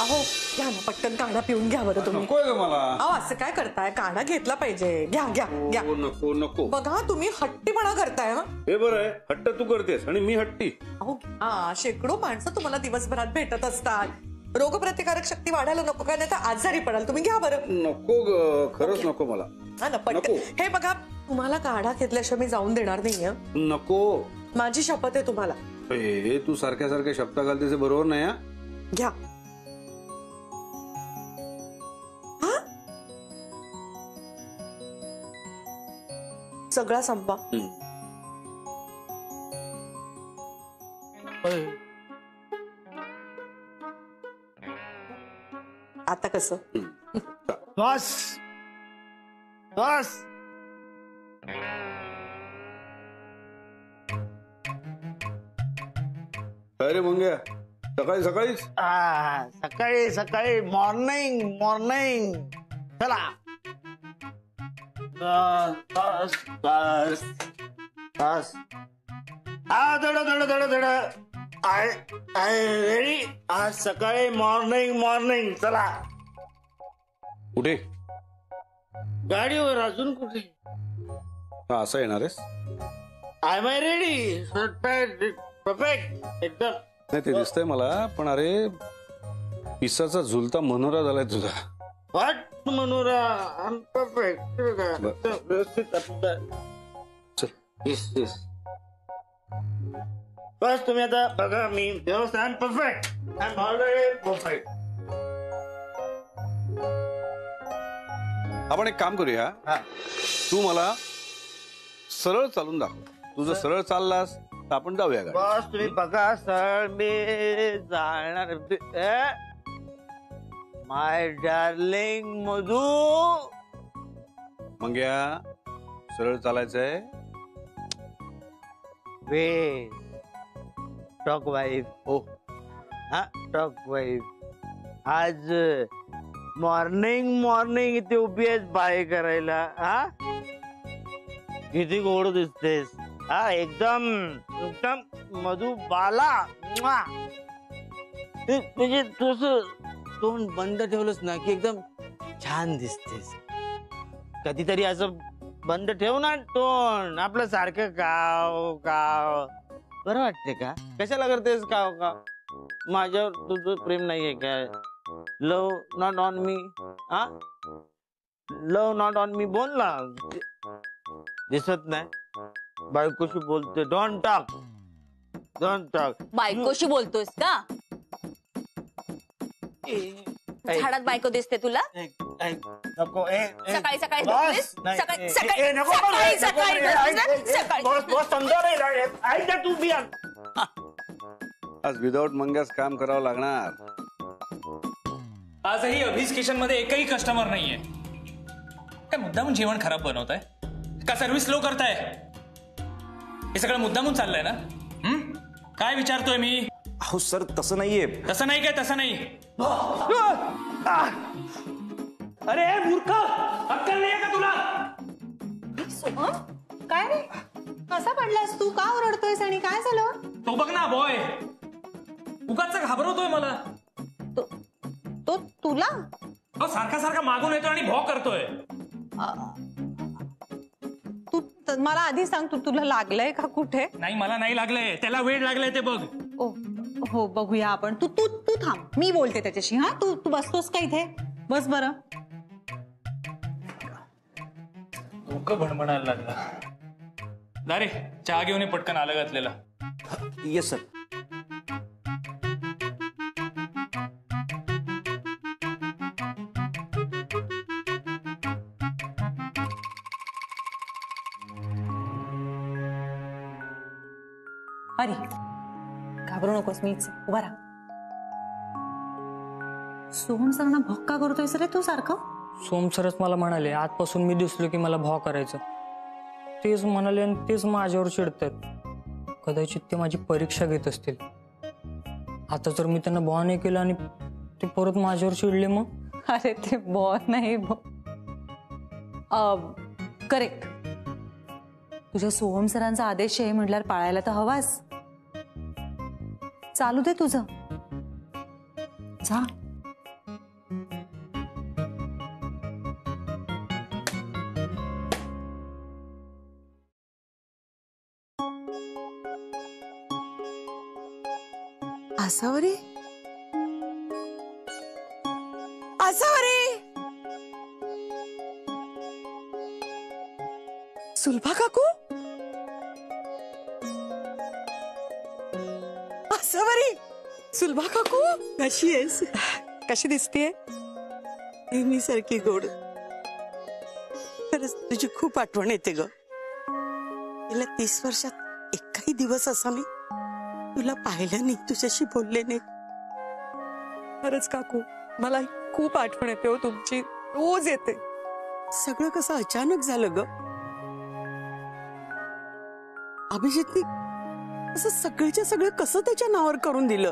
अहो घ्या ना पटकन काढा पिऊन घ्या बरं तुम्ही. नकोय ग मला. अहो असं काय करताय, काढा घेतला पाहिजे. घ्या घ्या घ्या. नको नको. बघा तुम्ही हट्टीपणा करताय. हे बरं आहे, हट्ट तू करतेस आणि मी हट्टी. अहो शेकडो माणसं तुम्हाला दिवसभरात भेटत असतात. रोगप्रतिकारक शक्ती वाढायला नको काय, नाही तर आजारी पडाल तुम्ही. घ्या बरं. नको ग, खरंच नको मला. हा ना पटकन. हे बघा तुम्हाला काढा घेतल्याशिवाय मी जाऊन देणार नाहीये. नको. माझी शपथ आहे तुम्हाला. हे तू सारख्या सारख्या शब्द घालतेस बरोबर नाही. घ्या. सगळा संपवा. आता कसं? बस बस. अरे मंग्या सकाळी सकाळीच. सकाळी सकाळी मॉर्निंग मॉर्निंग. चला. बस बस बस. धड धड धड धड. I I ready. आज सकाळी मॉर्निंग मॉर्निंग. चला. कुठे? गाडीवर. अजून कुठे? असं येणार आहेस? I my ready. परफेक्ट एकदम. नाही ते दिसतंय मला, पण अरे पिसाचा झुलता मनोरा झालाय तुझा. What Manora? परफेक्ट. व्यवस्थित. बस तुम्ही आता बघा, मी व्यवस्थित. I am perfect. I am already perfect. आपण एक काम करूया. तू मला सरळ चालून दाखव. तुझं सरळ चाललास तर आपण जाऊया. बस तुम्ही बघा, सर मी जाणार. माय डार्लिंग मधू. मंग्या सरळ चालायचंय. वे टॉक वाईफ. हो. हा टॉक वाईफ. आज मॉर्निंग मॉर्निंग इथे उभी आहेस बाय करायला. हा किती गोड दिसतेस. हा एकदम एकदम मधुबाला. म्हणजे तुझं तोंड बंद ठेवलंस ना की एकदम छान दिसतेस. कधीतरी असं बंद ठेव ना तोंड. आपलं सारखं काव काव बरं वाटते का? कशाला करतेस काव काव? माझ्यावर तुझं प्रेम नाहीये काय? लव नॉट ऑन मी. हा लव नॉट ऑन मी बोल ना. दिसत नाही? बायकोशी बोलते. Don't talk. Don't talk. बायकोशी बोलतोस का? झाडात बायको दिसते तुला? नको. सकाळी सकाळी बस. सकाळी सकाळी तू बी. आज विदाउट मंग्यास काम करावं लागणार. आजही अभीज किचन मध्ये एकही कस्टमर नाहीये. काय मुद्दामून जेवण खराब बनवताय का? सर्व्हिस स्लो करताय? हे सगळं मुद्दामून चाललंय ना? काय विचारतोय मी? अहो सर तसं नाहीये. तसं नाही काय? तसं नाही. अरे मूर्ख, अक्कल नाहीये का तुला? सोहम काय रे, कसा पडलास तू? का ओरडतोयस आणि काय झालं? तो बघ ना बॉय, उगाच घाबरवतोय मला. तो तुला सारखा सारखा मागून येतोय आणि भॉ करतोय. तू मला आधी सांग, तुला लागलंय का कुठे? नाही मला नाही लागलंय, त्याला वेळ लागलाय ते बघ. हो बघूया आपण. तू तू तू थांब, मी बोलते त्याच्याशी. हा तू तू बसतोस का इथे? बस बरं. डोकं भणभणायला लागलं. दारे चहा घेऊन पटकन आलं घातलेला. Yes sir. अरे घाबरू नकोस, मीच उभा राहा. सोहम सरांना भक्का करतोयस रे तू सारखं? सोहम सरच मला म्हणाले, आजपासून मी दिसलो की मला भाव करायचं. तेच म्हणाले आणि तेच माझ्यावर चिडतात. कदाचित ते माझी परीक्षा घेत असतील. आता जर मी त्यांना भाव नाही केला आणि ते परत माझ्यावर चिडले मग? अरे ते भाव नाही, करेक्ट. तुझ्या सोहम सरांचा आदेश आहे म्हटल्यावर पाळायला तर हवास. चालू दे तुझं. जा आसावरी आसावरी सुलभा काकू आसावरी सुलभा काकू कशी आहेस कशी दिसतीये? नेहमी सारखी गोड खरंच तुझी खूप आठवण येते ग गेल्या 30 वर्षात एकही दिवस असा मी तुला पाहिलं नाही तुझ्याशी बोलले नाही खरंच काकू मला खूप आठवण येते हो तुमची रोज येते सगळं कसं अचानक झालं ग अभिजितने असं सगळ्याच्या सगळं कसं त्याच्या नावावर करून दिलं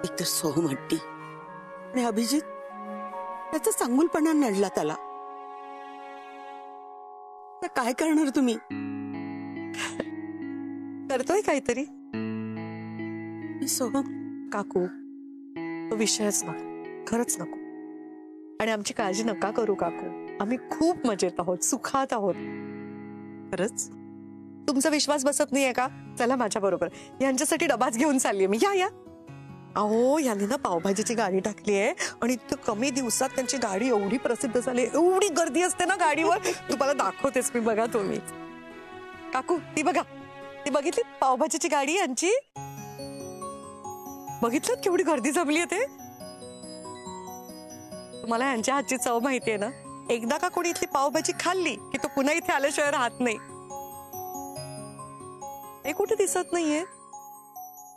एक तर सोहम हट्टी आणि अभिजित त्याचा चांगुलपणा नडला त्याला तर काय करणार तुम्ही करतोय काहीतरी सोहम काकू तो विषयच नको खरंच नको आणि आमची काळजी नका करू काकू आम्ही खूप मजेत आहोत सुखात आहोत खरंच तुमचा विश्वास बसत नाहीये का चला माझ्या बरोबर यांच्यासाठी डबाच घेऊन चाललीये मी या अहो यांनी ना पावभाजीची गाडी टाकली आहे आणि इतकं कमी दिवसात त्यांची गाडी एवढी प्रसिद्ध झाली एवढी गर्दी असते ना गाडीवर तुम्हाला दाखवतेच मी बघा तुम्ही काकू ती बघा ती बघितली पावभाजीची गाडी यांची बघितलं केवढी गर्दी जमली आहे ते तुम्हाला यांच्या हातची चव माहितीये ना एकदा का कोणी इथली पावभाजी खाल्ली की तो पुन्हा इथे आल्याशिवाय राहत नाही हे कुठे दिसत नाहीये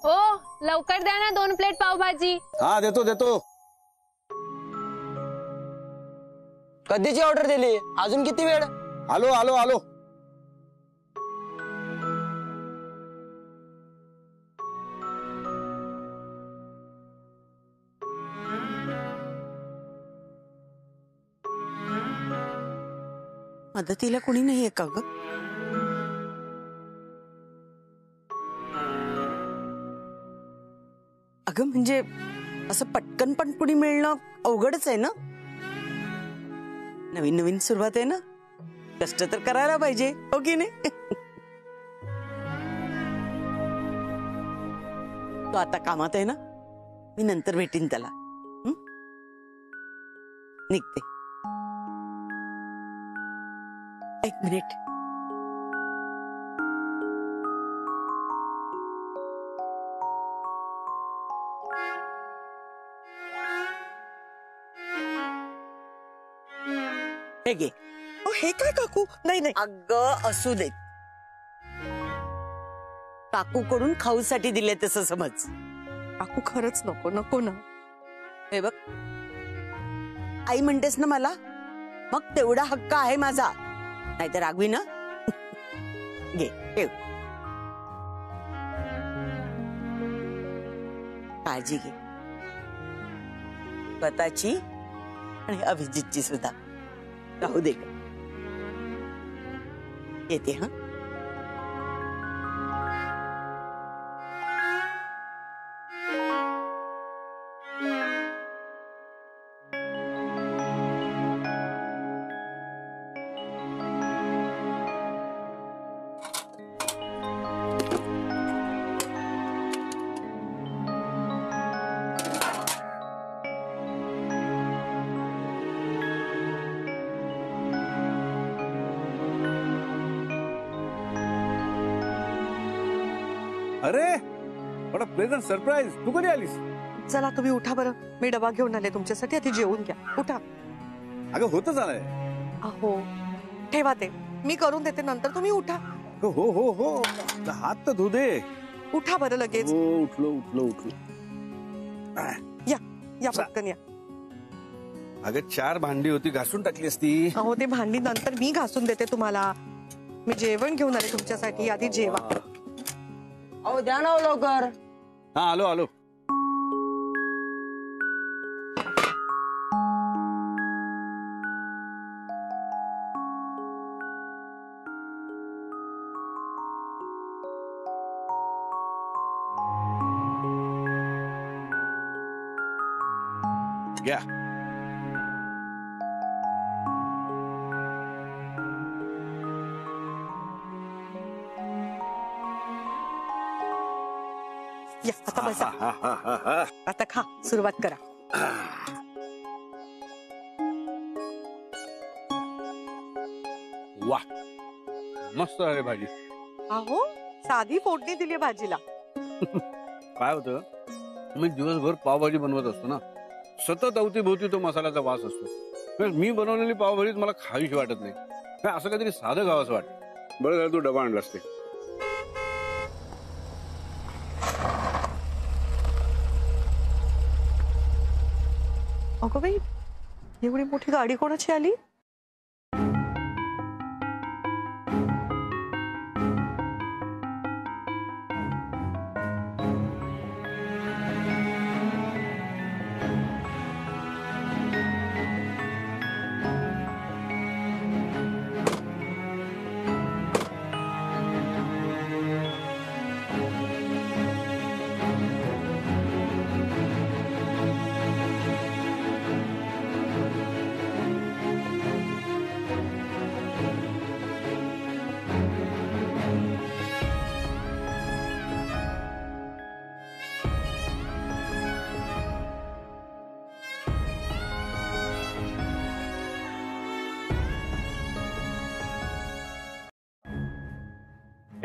हो लवकर द्या ना 2 प्लेट पावभाजी हा देतो देतो कधीची ऑर्डर दिली अजून किती वेळ आलो आलो आलो मदतीला कोणी नाहीये का ग अगं म्हणजे असं पटकन पण कुणी मिळणं अवघडच आहे ना नवीन नवीन सुरुवात आहे ना कष्ट तर करायला पाहिजे हो की नाही तो आता कामात आहे ना मी नंतर भेटीन त्याला निघते 1 मिनिट हे घे हे काय काकू नाही नाही अगं असू देत काकू कडून खाऊसाठी दिले तसं समज काकू खरंच नको नको ना हे बघ आई म्हणतेस ना मला मग तेवढा हक्क आहे माझा नाहीतर रागवी ना घे ठेव काळजी घे स्वतःची आणि अभिजितची सुद्धा राहू दे येते हा अरे बडा प्लेझंट सरप्राईज तू कधी आलीस चला तुम्ही उठा बरं मी डबा घेऊन आले तुमच्यासाठी आधी जेवून घ्या उठा अगं होतच आलंय अहो ठेवा ते मी करून देते नंतर तुम्ही उठा हो हो हो हो हात तर धु दे उठा बरं लगेच हो उठलो उठलो उठलो या या पटकन या अगं 4 भांडी होती घासून टाकली असती अहो ते भांडी नंतर मी घासून देते तुम्हाला मी जेवण घेऊन आले तुमच्यासाठी आधी जेवा अहो द्या ना लवकर हा आलो आलो घ्या या आता बसा. आता खा, सुरुवात करा. वा, मस्त आहे भाजी. अहो, साधी फोडणी दिली भाजीला. काय होतं, मी दिवसभर पावभाजी बनवत असतो ना, सतत अवतीभोवती तो मसाल्याचा वास असतो. मी बनवलेली पावभाजीच मला खावीशी वाटत नाही. असं काहीतरी साधं खावंसं वाटतं. बरं झालं तू डबा आणलास ते. अगं बाई, एवढी मोठी गाडी कोणाची आली?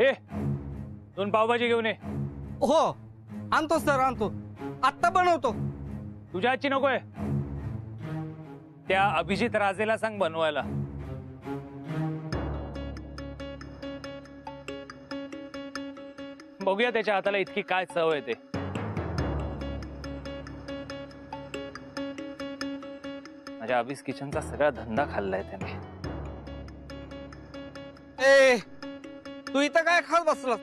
ए, 2 पावभाजी घेऊन ये. हो, आणतो सर, आणतो. आत्ता बनवतो. तुझ्या हातची नकोय. त्या अभिजित राजेला सांग बनवायला. बघूया त्याच्या हाताला इतकी काय चव येते. माझ्या अभिज किचनचा सगळा धंदा खाल्लाय त्याने. ए, तू इथं काय खात बसला?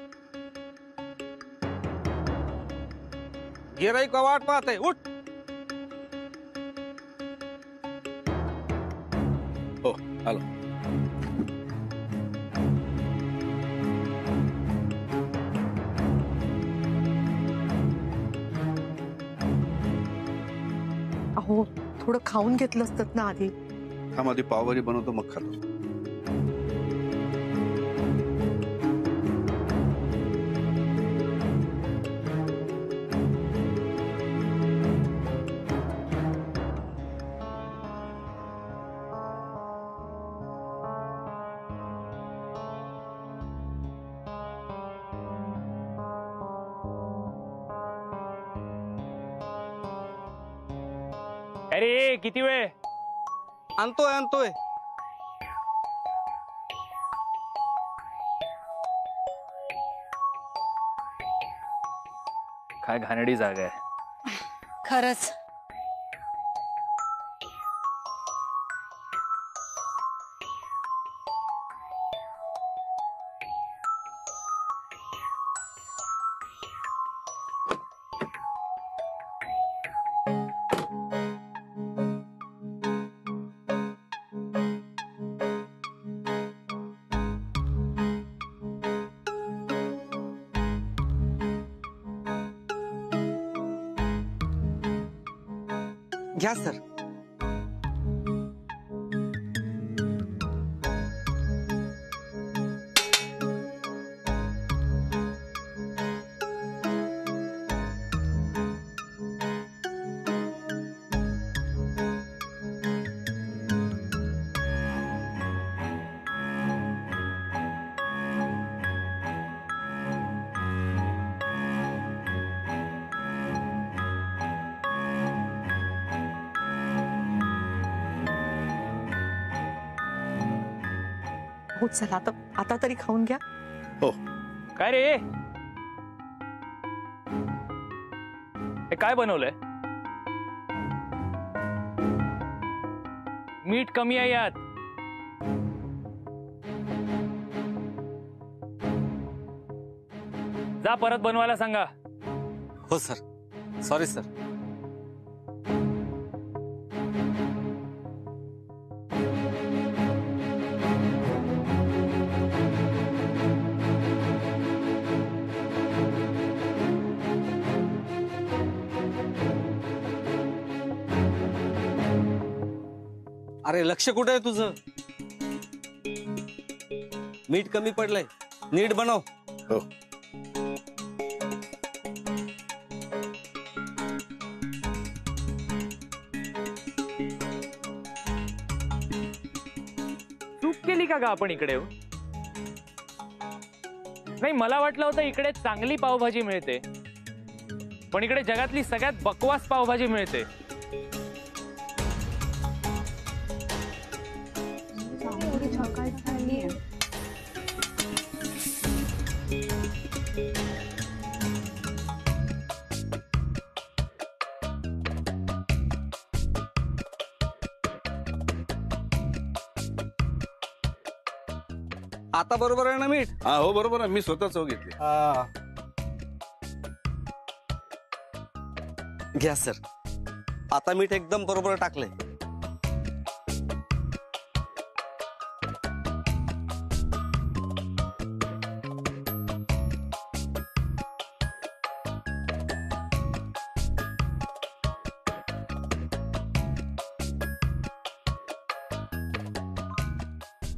गिराईक वाट पाहते, उठ. हो, आलो. अहो, थोडं खाऊन घेतलं असतं ना आधी. हा, आधी पावभाजी बनवतो मग खातो. अरे किती वेळ? आणतोय, आणतोय. काय घाणेरडी जागा आहे. खरंच. घ्या सर. हो, चला आता तरी खाऊन घ्या. हो. काय रे, हे काय बनवलंय? मीठ कमी आहे यात. जा परत बनवायला सांगा. हो सर, सॉरी सर. अरे लक्ष कुठे आहे तुझं? मीठ कमी पडलंय, नीट बनव. हो. का ग आपण इकडे येऊ? नाही, मला वाटलं होतं इकडे चांगली पावभाजी मिळते, पण इकडे जगातली सगळ्यात बकवास पावभाजी मिळते. आता बरोबर आहे ना मीठ? हा हो बरोबर आहे, मी स्वतः चव घेतली. घ्या सर. आता मीठ एकदम बरोबर टाकलंय.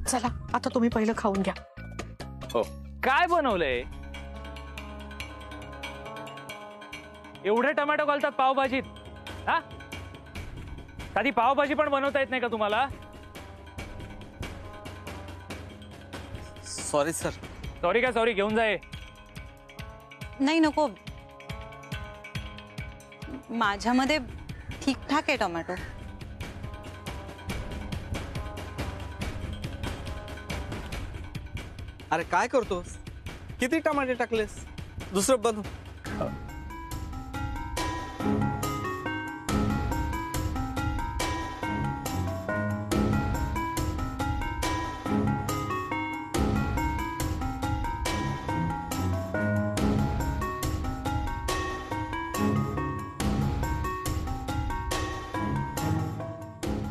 चला आता तुम्ही पहिलं खाऊन घ्या. हो. काय बनवलंय? एवढे टोमॅटो घालतात पावभाजीत? हा, साधी पावभाजी पण बनवता येत नाही का तुम्हाला? Sorry sir. सॉरी काय सॉरी, घेऊन जाय. नाही नको, माझ्यामध्ये ठीकठाक आहे टोमॅटो. अरे काय करतोस? किती टमाटे टाकलेस? दुसरं बनव.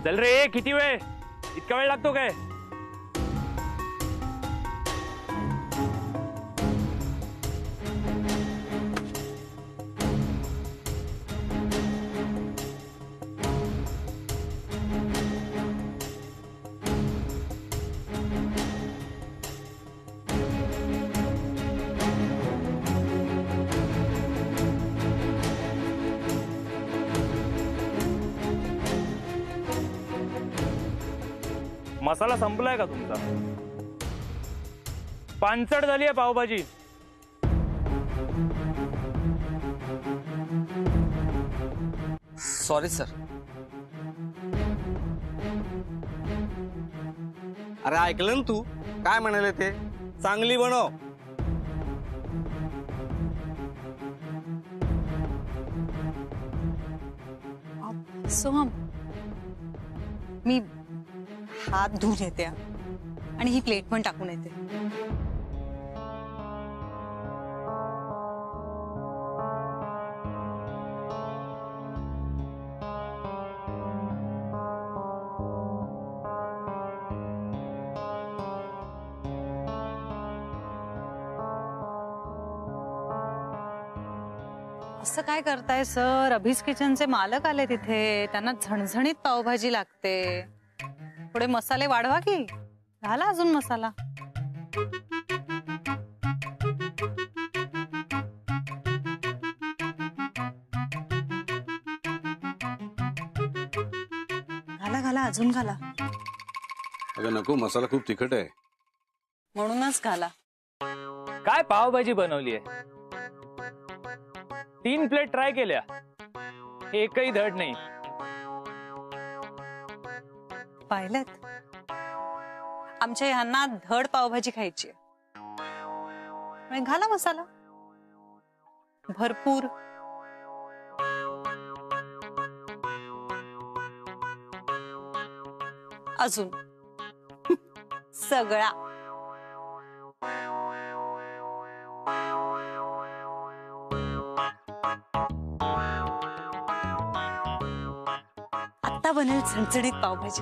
चल रे, किती वेळ? इतका वेळ लागतो काय? मसाला संपलाय का तुमचा? पानसट झाली आहे पावभाजी. Sorry sir. अरे ऐकलं ना तू काय म्हणाले ते? चांगली बनव. सोहम, मी हात धुवून येते आणि ही प्लेट पण टाकून येते. असं काय करताय सर? अभीस किचनचे मालक आले तिथे, त्यांना झणझणीत पावभाजी लागते. थोडे मसाले वाढवा की, घाला अजून मसाला. घाला घाला अजून घाला. अगं नको, मसाला खूप तिखट आहे. म्हणूनच घाला. काय पावभाजी बनवली आहे? 3 प्लेट ट्राय केल्या, एकही धड नाही. पाहिलं, आमच्या ह्यांना धड पावभाजी खायची. घाला मसाला भरपूर. अजून सगळा. आता बनेल झणझणीत पावभाजी.